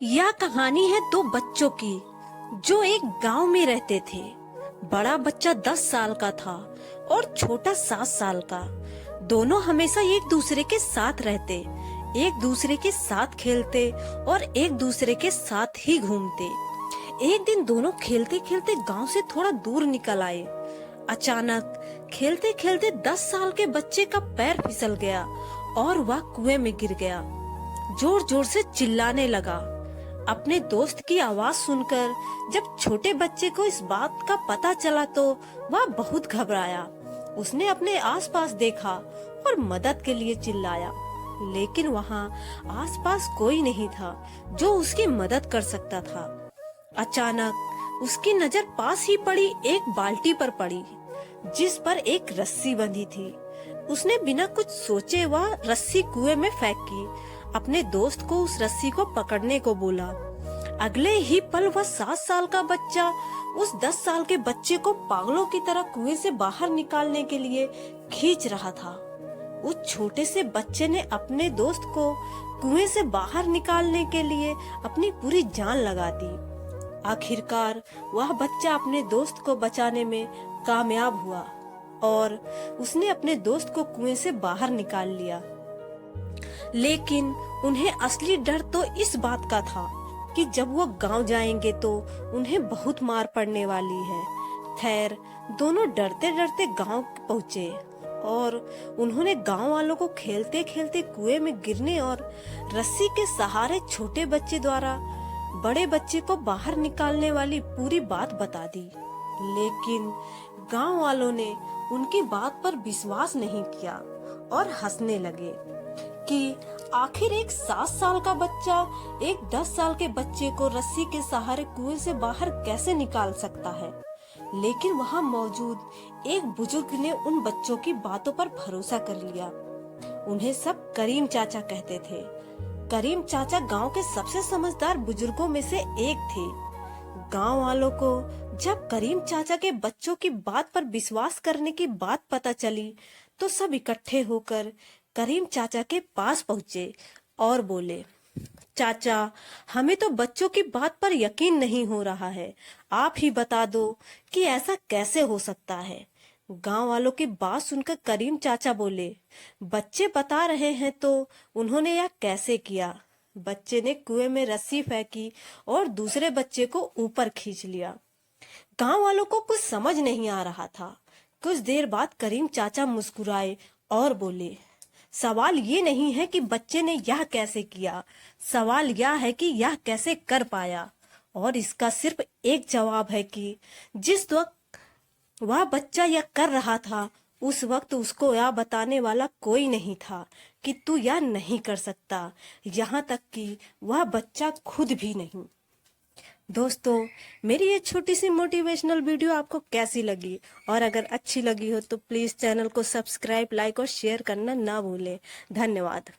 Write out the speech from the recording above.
यह कहानी है दो बच्चों की जो एक गांव में रहते थे। बड़ा बच्चा 10 साल का था और छोटा 7 साल का। दोनों हमेशा एक दूसरे के साथ रहते, एक दूसरे के साथ खेलते और एक दूसरे के साथ ही घूमते। एक दिन दोनों खेलते खेलते गांव से थोड़ा दूर निकल आए। अचानक खेलते खेलते 10 साल के बच्चे का पैर फिसल गया और वह कुएं में गिर गया। जोर जोर से चिल्लाने लगा। अपने दोस्त की आवाज सुनकर जब छोटे बच्चे को इस बात का पता चला तो वह बहुत घबराया। उसने अपने आसपास देखा और मदद के लिए चिल्लाया, लेकिन वहाँ आसपास कोई नहीं था जो उसकी मदद कर सकता था। अचानक उसकी नजर पास ही पड़ी एक बाल्टी पर पड़ी, जिस पर एक रस्सी बंधी थी। उसने बिना कुछ सोचे वह रस्सी कुएं में फेंकी। अपने दोस्त को उस रस्सी को पकड़ने को बोला। अगले ही पल वह 7 साल का बच्चा उस 10 साल के बच्चे को पागलों की तरह कुएं से बाहर निकालने के लिए खींच रहा था। उस छोटे से बच्चे ने अपने दोस्त को कुएं से बाहर निकालने के लिए अपनी पूरी जान लगा दी। आखिरकार वह बच्चा अपने दोस्त को बचाने में कामयाब हुआ और उसने अपने दोस्त को कुएं से बाहर निकाल लिया। लेकिन उन्हें असली डर तो इस बात का था कि जब वो गांव जाएंगे तो उन्हें बहुत मार पड़ने वाली है। खैर, दोनों डरते डरते गांव पहुँचे और उन्होंने गांव वालों को खेलते खेलते कुएं में गिरने और रस्सी के सहारे छोटे बच्चे द्वारा बड़े बच्चे को बाहर निकालने वाली पूरी बात बता दी। लेकिन गांव वालों ने उनकी बात पर विश्वास नहीं किया और हंसने लगे कि आखिर एक 7 साल का बच्चा एक 10 साल के बच्चे को रस्सी के सहारे कुएं से बाहर कैसे निकाल सकता है। लेकिन वहां मौजूद एक बुजुर्ग ने उन बच्चों की बातों पर भरोसा कर लिया। उन्हें सब करीम चाचा कहते थे। करीम चाचा गांव के सबसे समझदार बुजुर्गों में से एक थे। गांव वालों को जब करीम चाचा के बच्चों की बात पर विश्वास करने की बात पता चली तो सब इकट्ठे होकर करीम चाचा के पास पहुँचे और बोले, चाचा, हमें तो बच्चों की बात पर यकीन नहीं हो रहा है। आप ही बता दो कि ऐसा कैसे हो सकता है। गांव वालों की बात सुनकर करीम चाचा बोले, बच्चे बता रहे हैं तो उन्होंने यह कैसे किया। बच्चे ने कुएं में रस्सी फेंकी और दूसरे बच्चे को ऊपर खींच लिया। गांव वालों को कुछ समझ नहीं आ रहा था। कुछ देर बाद करीम चाचा मुस्कुराए और बोले, सवाल ये नहीं है कि बच्चे ने यह कैसे किया, सवाल यह है कि यह कैसे कर पाया। और इसका सिर्फ एक जवाब है कि जिस वक्त वह बच्चा यह कर रहा था उस वक्त उसको यह बताने वाला कोई नहीं था कि तू यह नहीं कर सकता, यहाँ तक कि वह बच्चा खुद भी नहीं। दोस्तों, मेरी ये छोटी सी मोटिवेशनल वीडियो आपको कैसी लगी? और अगर अच्छी लगी हो तो प्लीज़ चैनल को सब्सक्राइब, लाइक और शेयर करना ना भूलें। धन्यवाद।